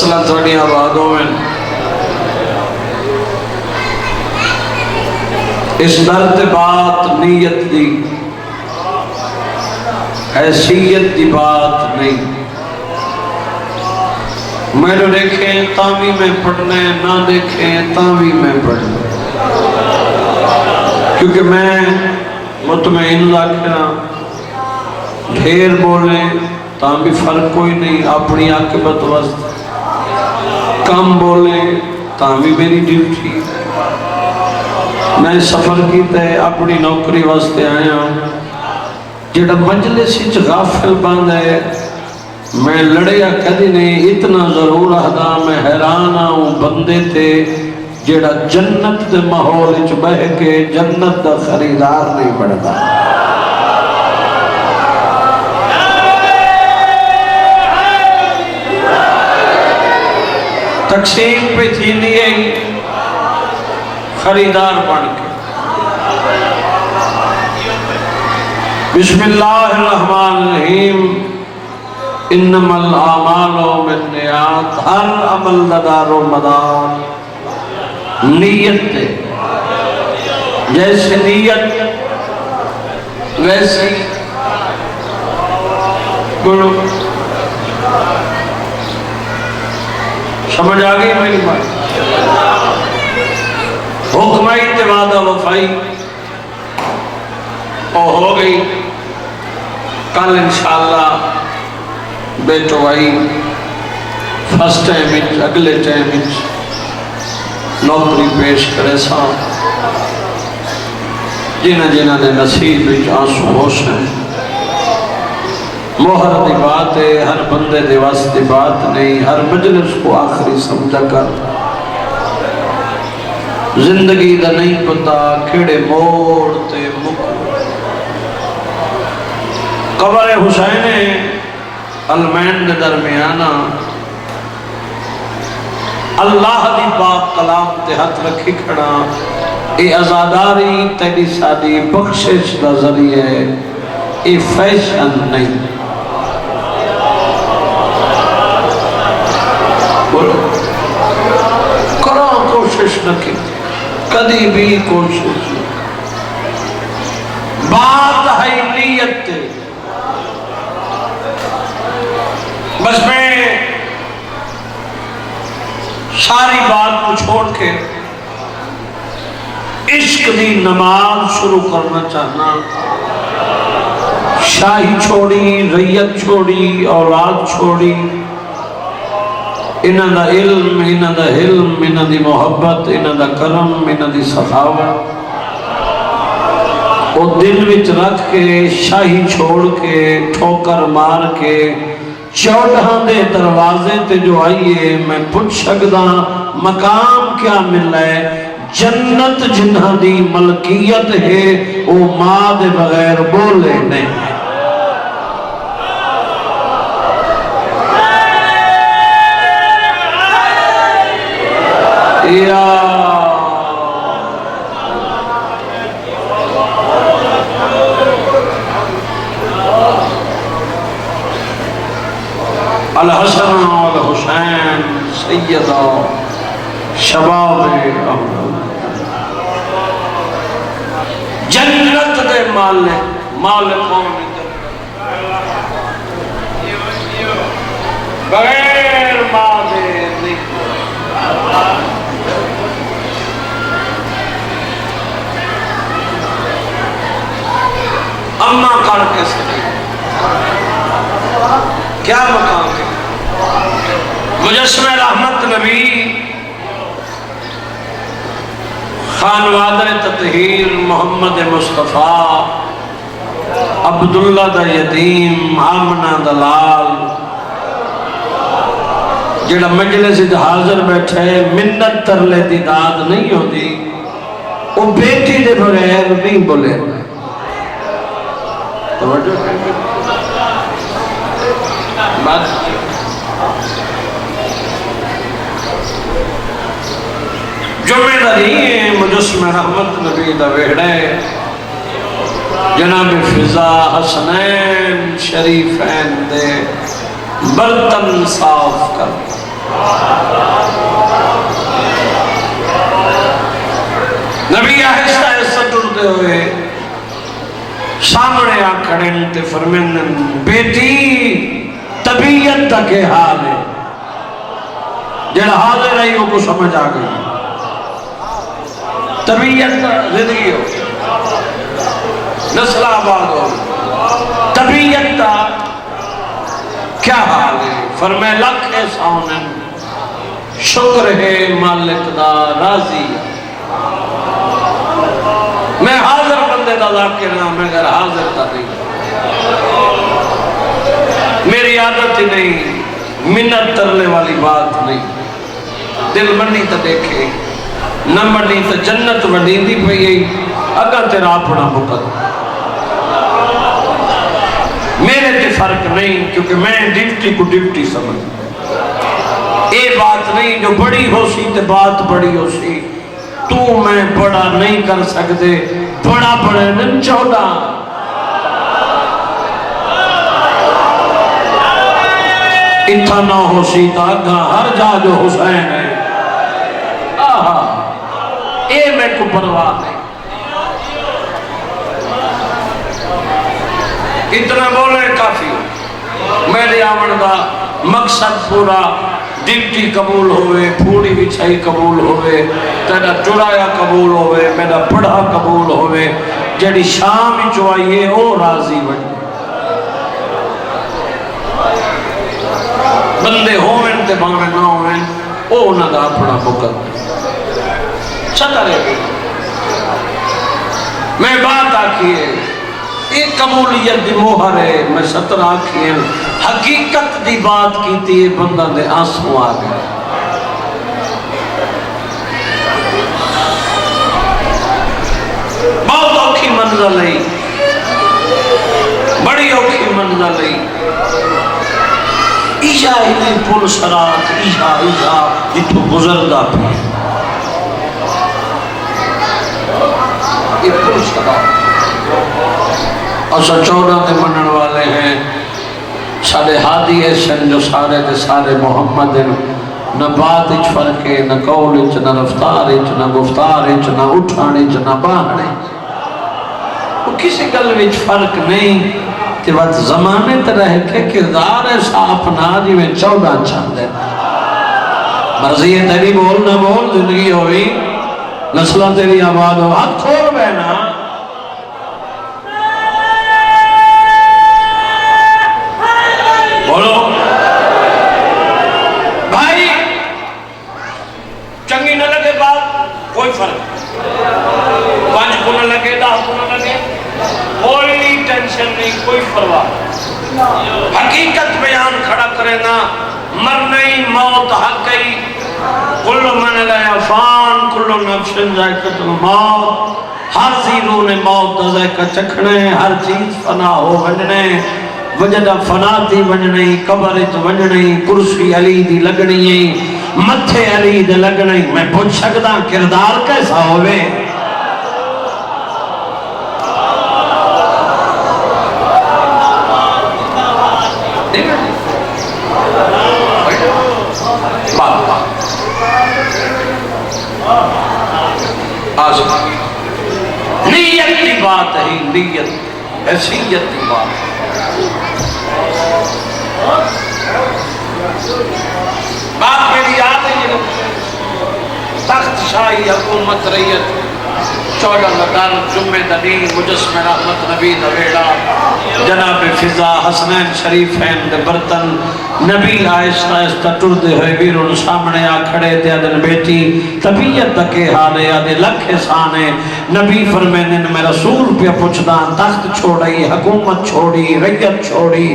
فصلہ تھوڑی آبادوں میں اس درد بات نیت دی حیثیت دی بات نہیں. میں نے دیکھیں تاوی میں پڑھنے نہ دیکھیں تاوی میں پڑھنے کیونکہ میں مطمئن رکھنا ڈھیر بولے تاں بھی فرق کوئی نہیں اپنی عاقبت واسطے کم بولے تاں بھی میری ڈیوٹی. میں سفر کیتا ہے اپنی نوکری واسطے آیا جڑا مجلس وچ غافل بند ہے میں لڑیا کدی نہیں. اتنا ضرور آہدا میں حیران ہوں بندے تے جڑا جنت دے ماحول وچ بہ کے جنت دا خریدار نہیں بنتا. تقسیم پہ تھی نہیں خریدار بن کے. بسم اللہ الرحمن الرحیم. انما الاعمال بالنیات. ہر عمل دار و مدار نیت دے. جیسے نیت ویسے بولو سمجھ آگئی میری بات. حکمائی وعدہ وفائی اور ہو گئی. کل انشاءاللہ بیٹو آئی فرسٹ ٹائم اگلے ٹائم نوکری پیش کرے سا جنہ جنہ نے نصیب آنسو ہوش ہیں. موہر دی بات ہے ہر بندے دے واسطے بات نہیں. ہر مجلس کو آخری سمجھا کر زندگی دا نہیں پتا کھڑے موڑ تے مکو. قبر حسین المین دے درمیانا اللہ دی پاک کلام تے ہاتھ رکھی کھڑا. اے ازاداری تیری ساری بخشش دا ذریعہ ہے. اے فیشن نہیں. بولو کرو کوشش نہ کی کدی بھی کوشش بات ہے نیت تے. بس میں ساری بات کو چھوڑ کے عشق دی نماز شروع کرنا چاہنا. شاہی چھوڑی ریت چھوڑی اولاد چھوڑی انہاں دا علم انہاں دا حلم انہاں دی محبت انہاں دا کرم انہاں دی سخاوت وہ دل وچ رکھ کے شاہی چھوڑ کے ٹھوکر مار کے چودھاں دے دروازے تے جو آئیے میں پوچھ سکدا مقام کیا ملا ہے. جنت جنہاں دی ملکیت ہے وہ ماں دے بغیر بولے نہیں. یا الحسن والحسین سیدہ شباب احمد جنت دے مالکوں بغیر ماں دے نہیں. اما کر کے سکے کیا مقام ہے. مجسمہ رحمت نبی خانوادہ تطہیر محمد مصطفیٰ عبداللہ دا یتیم آمنہ دلال جڑا مجلس حاضر بیٹھے منت ترلے دی داد نہیں ہوتی وہ بیٹی دے بغیر نہیں بولے. توجہ بات جمعہ داری ہے مجسمہ رحمت نبی دا ویڑے جناب فضا حسنین شریفین دے برتن صاف کر کھڑے تے فرمائن بیٹی طبیعت تک حال ہے جڑا حاضر رہی وہ کو سمجھ آ گئی طبیعت زندگی ہو نسل آباد ہو طبیعت تا کیا حال ہے فرمائے لکھ احسان شکر ہے مالک دا راضی میں حاضر بندے دا ذاکر نہ میں غیر حاضر تا نہیں میری عادت ہی نہیں منت ترلے والی بات نہیں دل منی تا دیکھے نہ منی تا جنت وڈی دی پئی اگر تیرا اپنا مقدر میرے تے فرق نہیں کیونکہ میں ڈیوٹی کو ڈیوٹی سمجھ اے بات نہیں جو بڑی ہو سی تے بات بڑی ہو سی تو میں بڑا نہیں کر سکتے بڑا بڑے نن چوڑا اتھا نہ ہو سی تاگا ہر جا جو حسین ہے آہا اے میں کو پرواہ نہیں اتنا بولے کافی میرے آمن دا مقصد پورا ڈیوٹی قبول ہوئے پھوڑی بچھائی قبول ہوئے تیرا چڑایا قبول ہوئے میرا پڑھا قبول ہوئے جڑی شام چوائیے او راضی بڑی بندے ہوئے تے بانے نہ ہوئے او نہ دا اپنا مقدر چھتا رہے میں بات آکھیے ایک قبولیت دی موہر ہے میں ستر آکھیے حقیقت دی بات کی تھی بندہ دے آنسو آ گئے بہت اوکھی منزل ہے بڑی اوکھی منزل ہے عشاء ہی پل سرات عشاء اتو گزردہ پہ یہ پل سرات اور سچودہ دے منن والے ہیں سارے ہادی ایسن جو سارے دے سارے محمد ہیں نہ بات اچ فرق ہے نہ قول اچ نہ رفتار اچ نہ گفتار اچ نہ اٹھانے اچ نہ باہنے وہ کسی گل وچ فرق نہیں کہ وقت زمانے تے رہ کے کردار ایسا اپنا جی میں 14 چاند ہے مرضی ہے تیری بول نہ بول زندگی ہوئی نسلہ تیری آباد ہو ہاتھ کھول بہنا بولو بھائی چنگی نہ لگے بات کوئی فرق 5 کو نہ لگے 10 کو نہ لگے کوئی ٹینشن نہیں کوئی پرواہ حقیقت بیان کھڑا کرے نا مرنی موت حقی کل من لیا فان کل نفس ذائقت الموت ہر زیرو نے موت ذائقہ چکھنے ہر چیز فنا ہو ونجنے وجدہ فنا تھی ونجنے قبرت ونجنے کرسی علی دی لگنی متھے علی دی لگنی میں پوچھ سکتا کردار کیسا ہوئے نیت کی بات ہے نیت حیثیت کی بات بات میری یاد ہے یہ تخت شاہی حکومت ریت 14 مدار جمعہ دنی مجسم رحمت نبی دویڑا جناب فضا حسنین شریفین دے برتن نبی آہستہ آہستہ ٹردے ہوئے ویرون سامنے آ کھڑے دے آدھن بیٹی طبیعت تکے حالے آدھے لکھ احسانے نبی فرمینے میں رسول پہ پوچھدا تخت چھوڑی حکومت چھوڑی ریت چھوڑی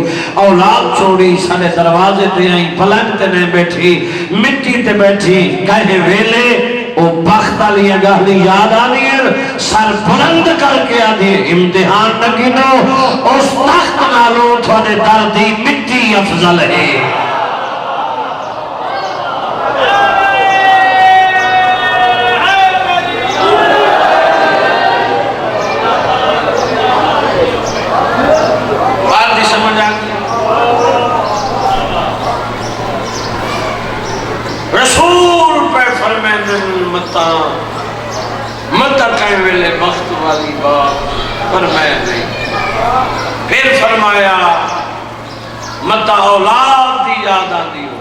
اولاد چھوڑی سارے دروازے تے آئیں پلنگ تے نہیں بیٹھی مٹی تے بیٹھی کہے ویلے او بخت آلی اگاہلی یاد آلی ہے سر بلند کر کے آدھی امتحان نگینو اس تخت نالو تھوڑے دردی مٹی افضل ہے بات دی سمجھ آگئی رسول پہ فرمین متا کہیں ویلے بخت والی بات فرمائے نہیں پھر فرمایا متا اولاد دی یاد آتی ہو،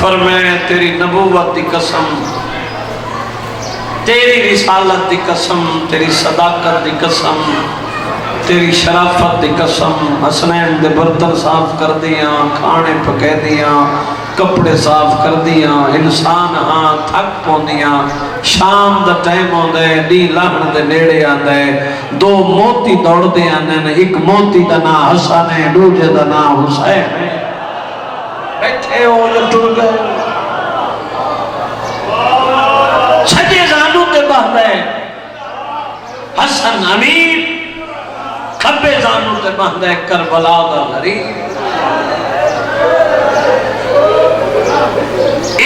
فرمایا تیری نبوت دی قسم، تیری رسالت دی قسم، تیری صداقت دی قسم، تیری شرافت دی قسم، حسنین دے برتن صاف کر دیاں، کھانے پکے دیاں، کپڑے صاف کر دیاں، انسان ہاں تھک پوندیاں، شام دا ٹائم ہوندے دی لہن دے نیڑے آندے، دو موتی دوڑ دے آندے، ایک موتی دا نا حسن ہے، دوجے دا نا حسین ہے، بیٹھے ہو لٹر گئے، چھجے زانو تے بہدے حسن امیر، کھبے زانو تے بہدے کربلا دا غریب،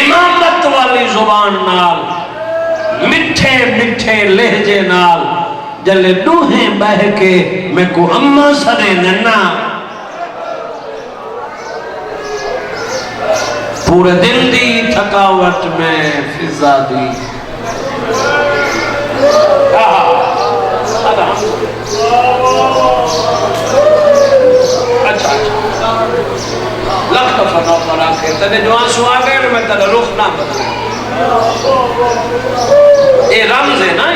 امامت والی زبان نال مٹھے مٹھے لہجے نال جلے دوہیں بہ کے میں کو اماں سرے ننا، پورے دل دی تھکاوٹ میں فضا دی، اچھا لکھ دفعہ نوکر آکے تنے جو آنسو آگئے میں تنے رخ نہ بدلے، اے رمز ہے نا،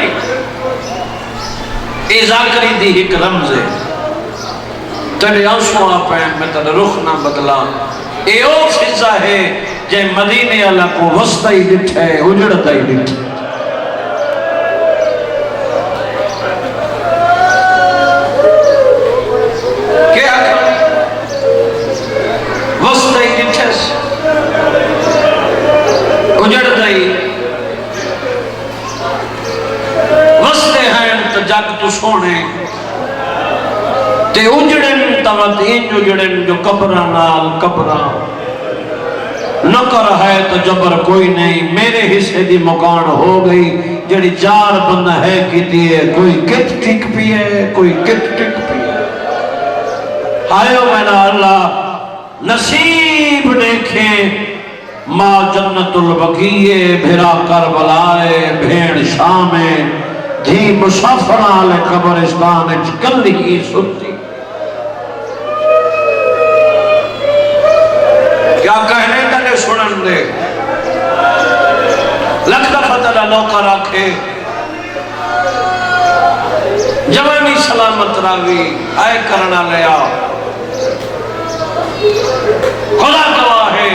اے ذاکری دی ایک رمز ہے، تنے آنسو آپے میں تنے رخ نہ بدلا، اے او فضا ہے جے مدینے اللہ کو وسطائی ڈٹھے اجڑتائی ڈٹھے، جگ تو سونے تے اجڑن تاوت این اجڑن جو قبران نال قبران نکر ہے تو جبر کوئی نہیں، میرے حصے دی مکان ہو گئی، جڑی چار بندہ ہے کی دیئے، کوئی کت ٹک پیئے کوئی کت ٹک پیئے، ہائیو میرا اللہ نصیب دیکھیں ماں جنت البقیے، بھرا کربلائے، بھیڑ شامے، دھی مسافر آلے قبرستان چکلی کی سنتی، کیا کہنے تنے سنن دے، لکھ دفعہ تلا نوکر آکھے، جوانی سلامت راوی آئے کرنا لیا، خدا گواہ ہے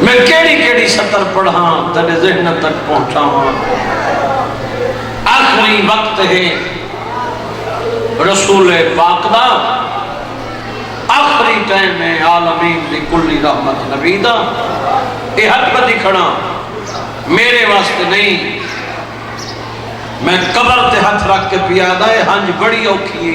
میں کیڑی کیڑی سطر پڑھاں تنے ذہن تک پہنچاواں، آخری وقت ہے رسول پاک دا، آخری ٹائم ہے عالمین دی کلی رحمت نبی دا، اے حق بدی کھڑا میرے واسطے نہیں، میں قبر تے ہاتھ رکھ کے پیادہ ہے، ہنج بڑی اوکھی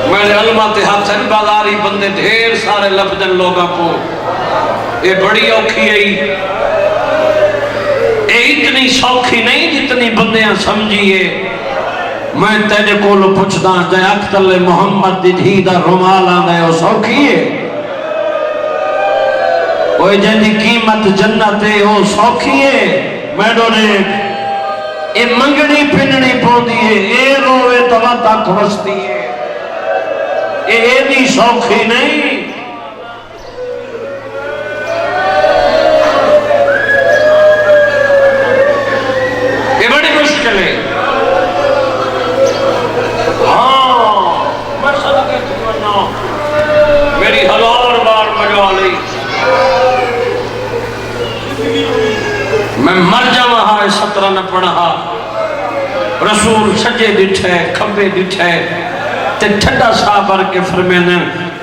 میں نے علمہ تے ہاتھ سے بازاری بندے دھیر سارے لفظن لوگاں کو، یہ بڑی اوکھی ہے، یہ اتنی سوکھی نہیں جتنی بندیاں سمجھیے، میں تیجے کولو پچھدا جائے اکتل محمد دی دھی دا رومال آندے وہ سوکھی ہے، وہ جن دی قیمت جنت ہے وہ سوکھی ہے، میں ڈولے اے منگڑی پنڑی پوندی ہے، اے روے توا تک وستی ہے، اے دی سوکھی نہیں، یہ بڑی مشکل ہے، ہاں میں صدقے تمنا میری ہزار بار مجا لی، میں مر جاواں ہاں سترہ نہ پڑھا، رسول سجے ڈٹھے کھبے ڈٹھے تے ٹھڈا صابر کے فرمینے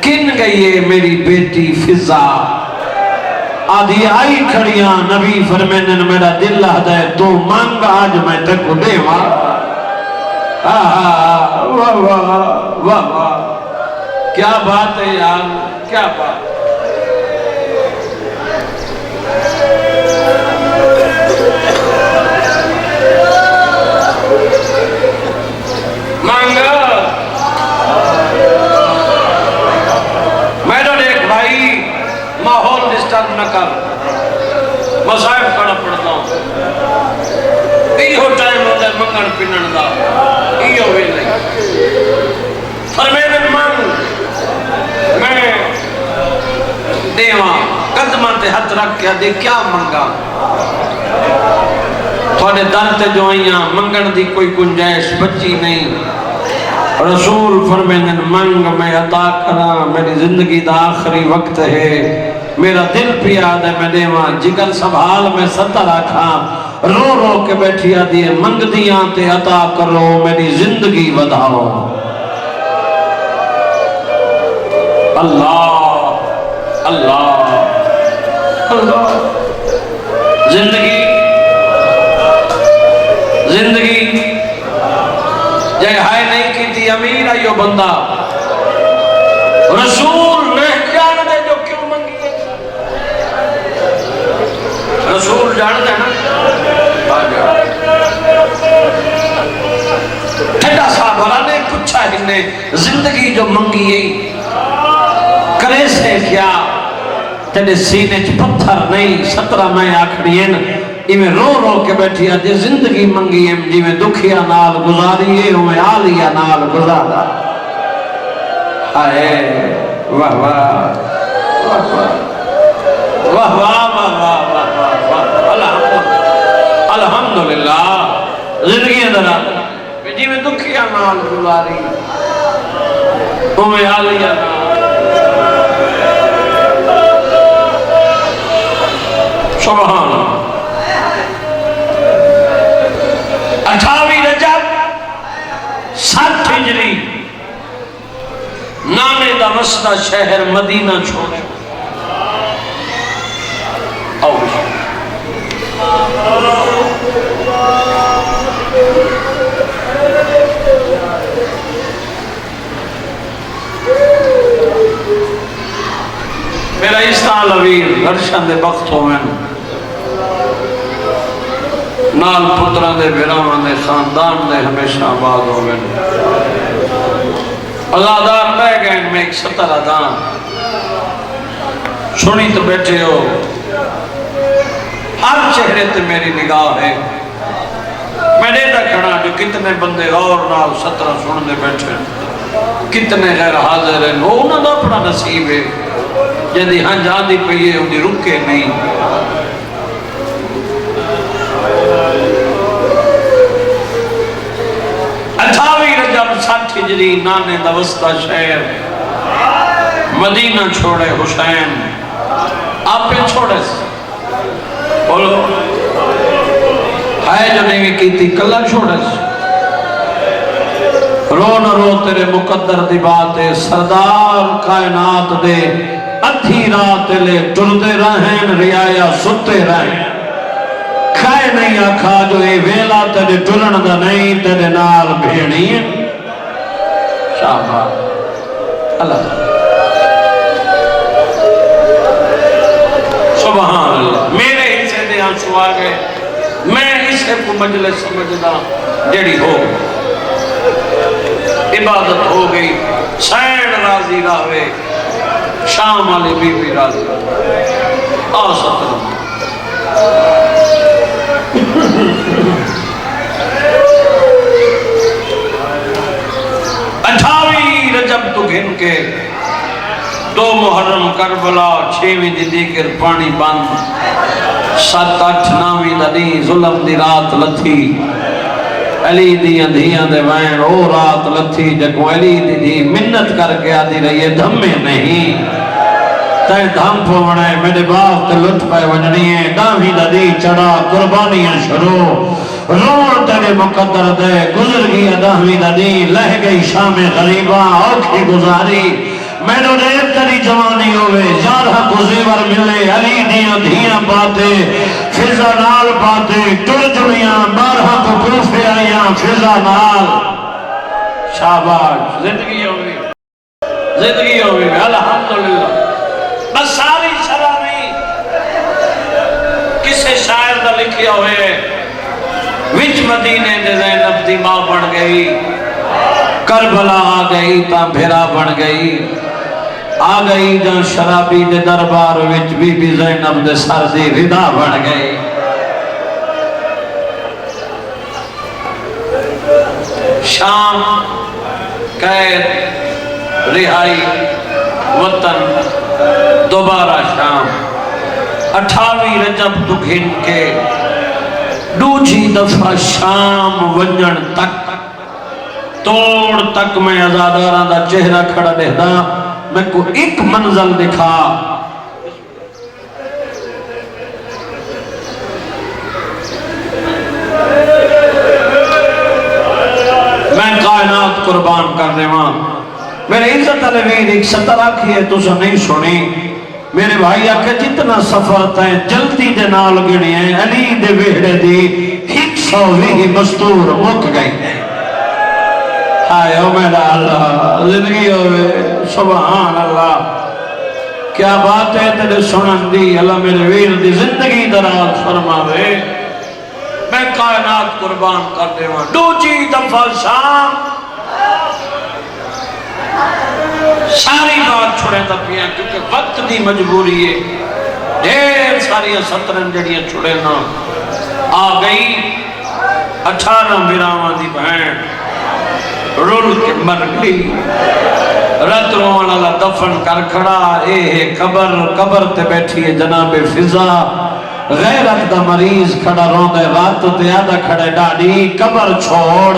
کن گئی ہے میری بیٹی فضا، آدھی آئی کھڑیاں نبی فرمینے میرا دل لہدہ ہے تو مانگ آج میں تک کو دے واہ واہ واہ واہ، کیا بات ہے یار، کیا بات مانگا مصائب کڑا پڑتا ہوں ایہو ٹائم ہوتا ہے منگن پنن دا ایہو ویلے فرمیدن مانگ میں دیواں قدمہ تے ہاتھ رکھ کے دے کیا منگا تھوڑے در تے جو آئیاں منگن دی کوئی گنجائش بچی نہیں رسول فرمیدن منگ میں عطا کرا میری زندگی دا آخری وقت ہے میرا دل پیاد ہے میں دیواں جگر سنبھال میں ستر رکھا رو رو کے بیٹھی آدھی ہے منگ دیاں تے عطا کرو میری زندگی ودھاؤ اللہ اللہ اللہ زندگی زندگی جائے ہائے نہیں کی تھی امیر آئیو بندہ رسول رہ جان دے جو کیوں منگی ہے رسول جان دے نا ٹھڈا صاحب والا نے پوچھا ہی نے زندگی جو منگی ہے کرے سے کیا تیرے سینے چ پتھر نہیں 17 میں آکھڑی ہیں میں رو رو کے بیٹھی آجے زندگی منگی ہے جی میں دکھیا نال گزاری ہے میں آلیا نال گزارا آئے واہ واہ واہ واہ واہ واہ واہ واہ الحمدللہ زندگی اندرا جی میں دکھیا نال گزاری میں آلیا نال سبحان اللہ 28 رجب 7 ہجری نانے دا وسطہ شہر مدینہ چھوڑے آؤ میرا استعال اویر گرشن دے بخت ہوئے نال پتران دے بیرامان دے خاندان دے ہمیشہ آباد ہوئے ازادار بہ گئے میں ایک 17 دان سنی تو بیٹھے ہو ہر چہرے تے میری نگاہ ہے میں نے کھڑا جو کتنے بندے اور نال 17 سن دے بیٹھے کتنے غیر حاضر ہیں وہ انہوں نے اپنا نصیب ہے جدی ہاں جان دی پئیے انہی رکے نہیں 28 رجب 7 ہجری نانے دا وسطہ شہر مدینہ چھوڑے حسین آپ پہ چھوڑے بولو ہے جو نہیں کی تھی کلہ چھوڑے رو نہ رو تیرے مقدر دی بات ہے سردار کائنات دے ادھی رات لے ٹردے رہیں ریایا ستے رہیں کھائے نہیں آکھا جو اے ویلا تیرے ٹرن دا نہیں تیرے نال بھیڑی ہے شاہبہ اللہ سبحان اللہ میرے حصے دے آنسو آگئے میں اسے کو مجلس سمجھدا جڑی ہو عبادت ہو گئی سین راضی راوے شام علی بی بی راضی آسط رہا 28 رجب تو گھن کے 2 محرم کربلا 6ویں دی دیگر پانی بند 7 8 9 دا نہیں ظلم دی رات لتھی علی دی اندھیاں دے وین او رات لتھی جگو علی دی منت کر کے آدھی رہی ہے دھمے نہیں تائیں دھم پوڑے میرے باپ تے لٹ پہ ونجنی ہے دامی دا دی چڑا قربانیاں شروع روڑ تیرے مقدر دے گزر گیا دامی دا دی لہ گئی شام غریبہ اوکھی گزاری میں نے ریب تری جوانی ہوئے یارہ کو زیور ملے علی دیاں دھیاں باتے فضا نال باتے ٹر جڑیاں بارہ کو پروفے آئیاں فضا نال شاباش زندگی ہوئی الحمدللہ بس ساری شرح نہیں کسے شاعر دا لکھیا ہوئے وچ مدینے دے زینب دی ماں بن گئی کربلا آ گئی تا بھیرا بن گئی آ گئی جان شرابی دے دربار وچ بی بی زینب دے سر دی ردا بن گئی شام قید رہائی وطن دوبارہ شام 28 رجب تو گھن کے دوجی دفعہ شام ونجن تک توڑ تک میں ازاداراں دا چہرہ کھڑا دیکھتا میں کو ایک منزل دکھا میں کائنات قربان کرنے ماں میرے عزت علویر ایک سطر آکھی ہے تو سا نہیں سنی میرے بھائی آکھے جتنا سفر تھے جلدی دے نال گنی ہے علی دے ویڑے دی 120 مستور مک گئی ہے آئے او میرا اللہ زندگی ہوئے سبحان اللہ کیا بات ہے تیرے سنن دی اللہ میرے ویر دی زندگی دراز فرماوے میں کائنات قربان کر دے وہاں دوجی دفعہ شام ساری بات چھوڑے تا پیا کیونکہ وقت دی مجبوری ہے ڈھیر ساری سترن جڑیاں چھوڑے نا آ گئی 18 میراواں دی بہن رول کے مر گئی رت روان اللہ دفن کر کھڑا اے قبر تے بیٹھی ہے جناب فضا غیرت دا مریض کھڑا رون دے رات تے آدھا کھڑے ڈاڑی قبر چھوڑ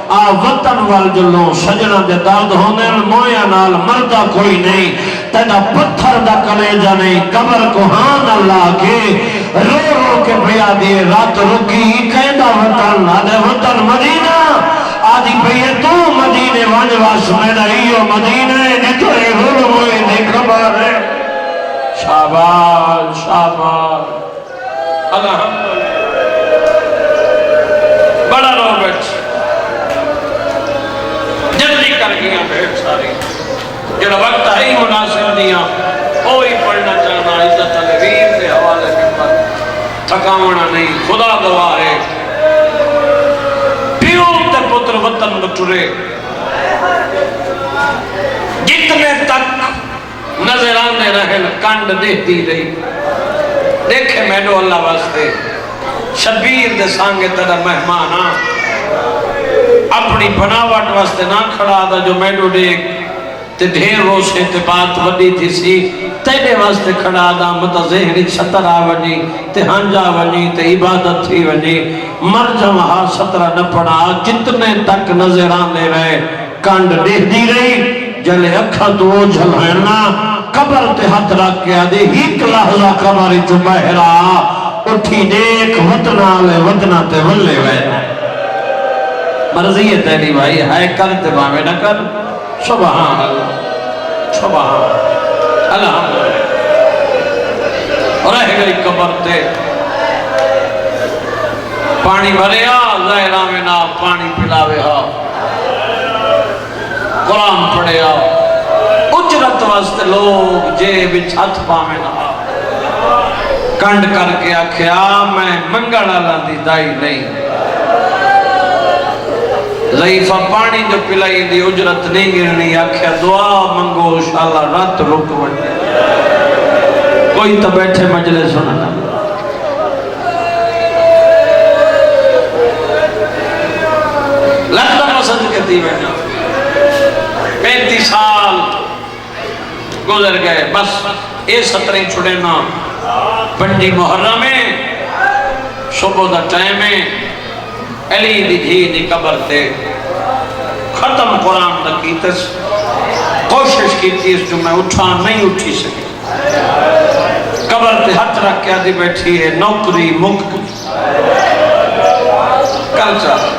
آ وطن وال جلوں سجنہ دے درد ہونے مویا نال مردہ کوئی نہیں تینا پتھر دا کلیجہ نہیں قبر کو ہاں اللہ کے رو رو کے بیا دیے رات رکی قیدہ وطن آدھے وطن مدینہ آدھی پہیے تو مدینے وانجواس میں رہیو مدینے نتوئی رول ہوئی دی قبر ہے شاباش شاباش الحمدللہ بڑا رو بیٹھ جلدی کر گیا بیٹھ ساری جڑا وقت ہے ہی مناسب دیا کوئی پڑھنا چاہنا عزت علویر کے حوالے کے پر تھکاونا نہیں خدا گواہ ہے پیو تے پتر وطن بٹورے جتنے تک نظر آنے رہن کانڈ دیتی رہی دیکھے میڈو اللہ واسطے شبیر دے سانگے تیرا مہمانا اپنی بناوٹ واسطے نہ کھڑا دا جو میڈو دیکھ تے ڈھیر روشے تے بات وڈی تھی سی تیرے واسطے کھڑا دا متا ذہنی چھتر آونی تے ہنجا ونی تے عبادت تھی ونی مر جمہا سترہ نہ پڑا جتنے تک نظر آنے رہے کانڈ دیکھ دی رہی جلے اکھا تو جھلائنا قبر تے ہاتھ رکھ کے آدھے ہیک لحظہ قبری جو بہرا اٹھی دیکھ وطنہ لے وطنہ تے ولے وے مرضی ہے تیری بھائی ہے کرتے باوے نہ کر سبحان اللہ سبحان الحمدللہ رہ گئی قبر تے پانی بھرے آ ظاہرہ میں نا پانی پلاوے ہا قرآن پڑھے آ اجرت واسطے لوگ جے بچ ہاتھ پاویں نہ کنڈ کر کے آکھیا میں منگل اللہ دی دائی نہیں ضعیفہ پانی جو پلائی دی اجرت نہیں گرنی آکھیا دعا منگو شاءاللہ رات رک وڑے کوئی تو بیٹھے مجلے سننا لگتا مسجد کے دیوے نا 35 سال گزر گئے بس اے ستریں چھڑے نا پنڈی محرم میں صبح دا ٹائم میں علی دی دھی دی قبر تے ختم قرآن دا کیتس کوشش کی تھی اس جو میں اٹھا نہیں اٹھی سکی قبر تے ہاتھ رکھ کے آدھی بیٹھی ہے نوکری مک کل چاہ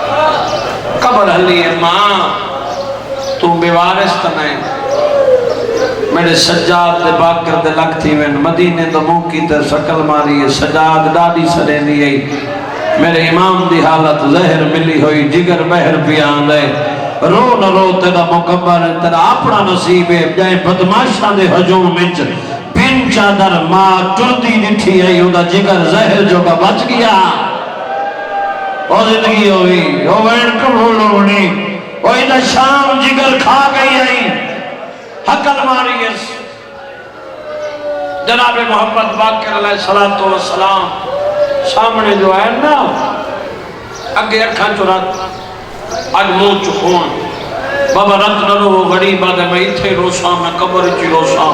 قبر حلی ہے ماں تو بیوارس تنائیں میرے سجاد دے باکر دے لگ تھی میں مدینے دو منہ کی تے شکل ماری ہے سجاد ڈاڈی سڑے دی گئی میرے امام دی حالت زہر ملی ہوئی جگر بہر پیان دے رو نہ رو تیرا مکبر ہے تیرا اپنا نصیب ہے جائیں بدماشاں دے حجوم مچ بن چادر ماں ٹردی نٹھی ہے یوں دا جگر زہر جو کا بچ گیا وہ زندگی ہوئی وہ وین کبھول ہونی وہ ادھا شام جگر کھا گئی ہے حقل ماری ہے جناب محمد باقر علیہ السلام سامنے جو ہے نا اگے اکھاں چرات اج منہ چکون بابا رت نہ رو غریب آدھے میں اتھے روساں میں قبر چی روساں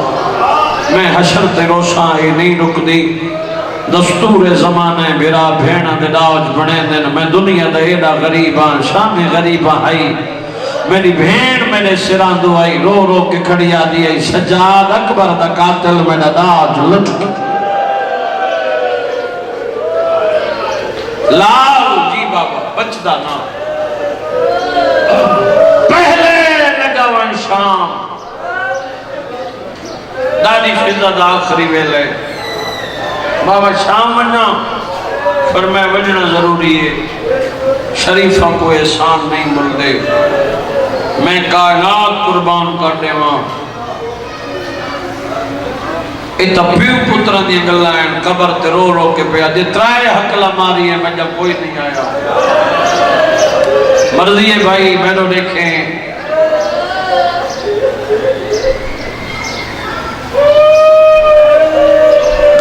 میں حشر تے روساں یہ نہیں رک دی دستور زمانے میرا بھینا دے داوج بنے دن میں دنیا دے ایڈا غریباں شام غریباں آئی میری بھین میرے سران دعائی رو رو کے کھڑی آدھی آئی سجاد اکبر دا قاتل میرا داوج لٹ لال جی بابا بچدا نا پہلے لگاوان شام دادی فضا دا آخری ویلے بابا شام ونا فرمائے وجنا ضروری ہے شریفہ کو احسان نہیں ملدے میں کائنات قربان کر دے ماں ایتا پیو پترہ دی گلائن قبر تے رو رو کے پہ آدھے ترائے حقلہ ماری ہے میں جب کوئی نہیں آیا مرضی ہے بھائی میں نے دیکھیں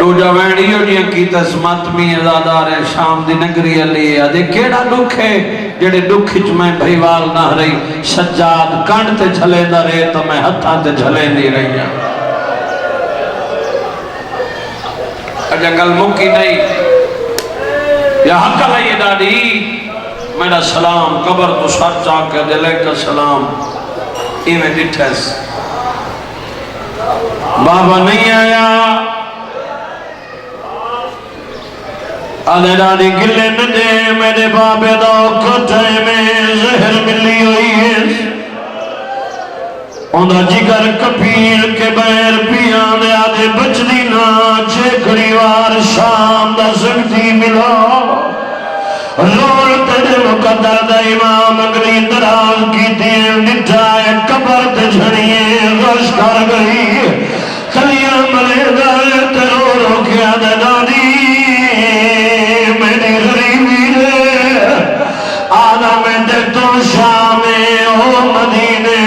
تو جا وینڈیو جیاں کی تسماتمی ازادار شام دی نگری علی آدھے کیڑا دکھ ہے جڑے دکھ چ میں بھائیوال نہ رہی سجاد کانڈ تے جھلے نہ رہے تو میں ہتھاں تے جھلے نہیں رہی ہیں جنگل مکی نہیں یا حق لئی دادی میرا سلام قبر تو سر چاکے دلے کا سلام ایویں ڈٹھس بابا نہیں آیا آدھے دادی گلے نجے میرے بابے دا کھٹے میں زہر ملی ہوئی ہے اوندہ جگر کپیل کے بیر پیان دے آدھے بچدی نا چھکڑی وار شام دا سکتی ملا رول تجھے مقدر دا امام اگلی دراز کی دین نٹھائے قبر تے جھڑیے غش کر گئی کلیاں ملے دائے تے رو رو کیا دے دادی میری غریبی دے آدھا میں دے تو شامے او مدینے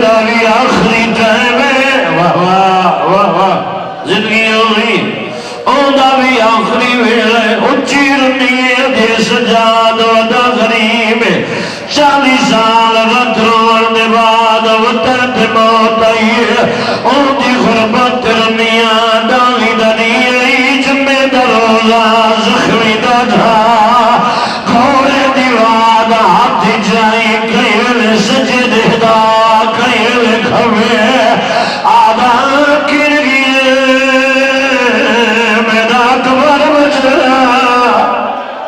داری آخری ٹائم واہ واہ واہ واہ زندگی ہوئی اوندہ بھی آخری ویلے اچھی رنیے دے سجاد ودا غریب 40 سال رت روڑ دے بعد وطن دے موت آئی اوندی غربت رنیاں ڈالی دنی جمعے دروزہ زخمی دا جھا گھوڑے دیواد ہاتھ جائی کئیل سجدے دا آدھا کر گئے میرا کبر بچنا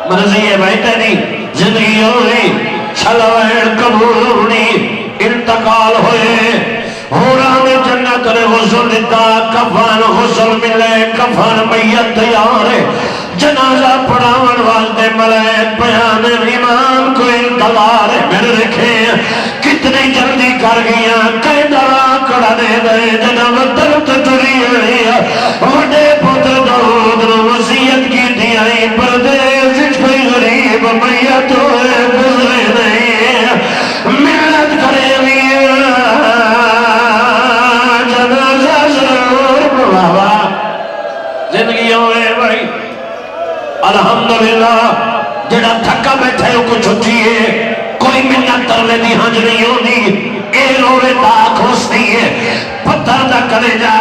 مرضی ہے بھائی تیری زندگی ہوئی چھلوائر قبول ہونی انتقال ہوئے میں جنت نے غسل دیتا کفن غسل ملے کفن میت تیار ہے جنازہ پڑھاون والدے ملائک بیان امام کو انتظار ہے میرے رکھیں کتنی جلدی کر گیا کئی درہ کڑا دے دے جناب درد تری ہے وڈے پتر داؤد نے وصیت کی دیائی پردیس کوئی غریب میت ہوئے گزرے نہیں محنت کرے بھی جنازہ ضرور بابا زندگی ہوئے بھائی الحمدللہ جڑا تھکا بیٹھے ہو کچھ چھٹی ہے کوئی منت ترلے دی ہنج نہیں ہوندی اے روے تاک ہستی ہے پتھر دا کرے جا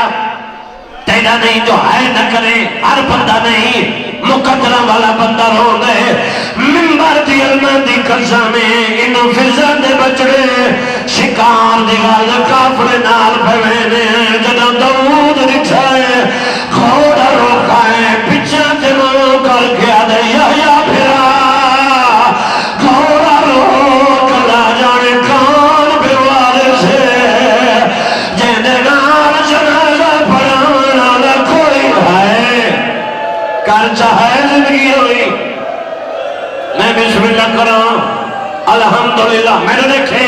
تیرا نہیں جو ہے نہ کرے ہر بندہ نہیں مقدرہ والا بندہ رو دے ممبر دی علم دی قرصہ میں انہوں فضا دے بچڑے شکار دی غال کافر نال پہوینے جنا دعود رچھائے گھوڑا روکائے پچھا تے مو کر کے آدھے یا پھرا گھوڑا روک لا جانے کان بیوارے سے جینے نال جنازہ پڑھانا نہ کوئی ہے کر چاہے زندگی ہوئی میں بسم اللہ کروں الحمدللہ میں نے دیکھے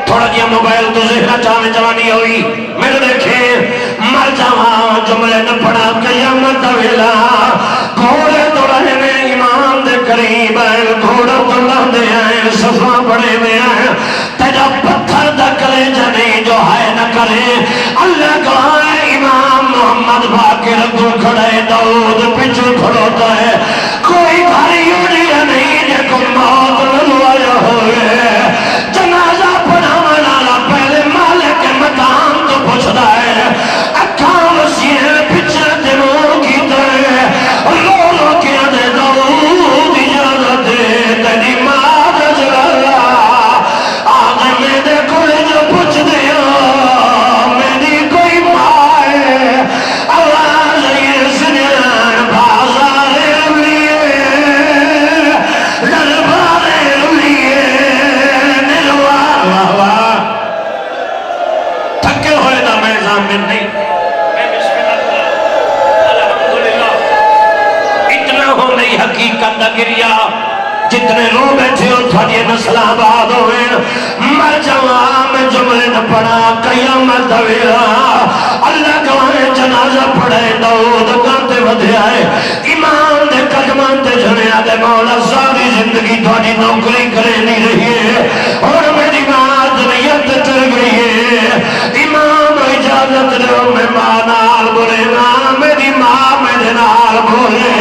تھوڑا جیا موبائل تو ذہنہ چاہنے جوانی ہوئی میں نے دیکھے مر جاواں جملے نہ پڑھا قیامت ویلا گھوڑے تو رہنے امام دے قریب ہے گھوڑا تو لہدے ہیں صفا بڑے میں ہیں تیجا پتھر دا کرے جانے جو ہے نہ کرے اللہ کا امام محمد بھاگ کے رگوں کھڑا ہے داؤد پیچھے کھڑوتا ہے کوئی گھر یوڑیا نہیں جے کو موت للوایا ہوئے جنازہ پڑھاوے والا پہلے مالک مقام تو پوچھدا ہے اکھاں وسیع پیچھے تے منہ کیتا ہے رو رو کے دے داؤد اجازت دے تیری ماں دا جلالا آگے میرے کولے جو پوچھ دیا میری کوئی ماں ہے آواز یہ سنیان بازار لیے دربار لیے نلوار واہ تھکے ہوئے دا میں ضامن نہیں میں بسم اللہ الحمدللہ اتنا ہو نہیں حقیقت دا گریا جتنے رو بیٹھے ہو تھوڑی نسل آباد ہوئے مر جوان میں جملے نہ پڑا قیامت ویلا اللہ گواہ جنازہ پڑھے داؤد گاتے ودھے آئے ایمان دے قدمان دے جھنے آدھے مولا ساری زندگی تھوڑی نوکری کرے نہیں رہی ہے اور میری ماں دنیت تر گئی ہے ایمان اجازت دے میں ماں نال بولے نا میری ماں میرے نال بولے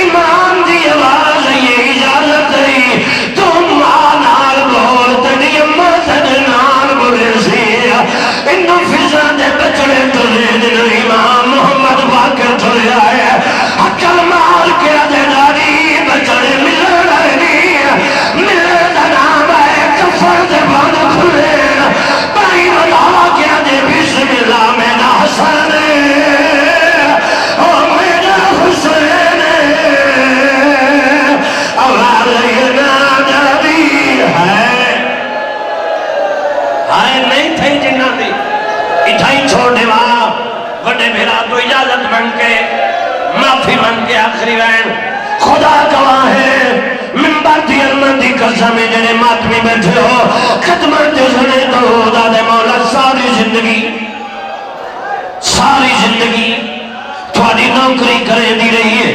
ایمان دی آواز یہ اجازت نہیں تم ماں نال بول تنی اماں تنی نال بولے سی انہوں فضا دے بچڑے تلے دن امام محمد باقر تلے آئے حقل مار کے آدھے داری بچڑے ملن آئے ملن نام آئے کفر دے بان کھلے بائی بلا کے آدھے بسم اللہ میں نہ حسن او میرا حسین آواز یہ نادری ہے آئے نہیں تھے جنہ دی اتھائی چھوڑنے وہاں وڈے بھیرا تو اجازت بن کے معافی بن کے آخری وین خدا گواہ ہے منبر دی علمن دی قسم جنے ماتمی بیٹھے ہو خدمت جنے داؤد دے مولا ساری زندگی تھوڑی نوکری کرے دی رہی ہے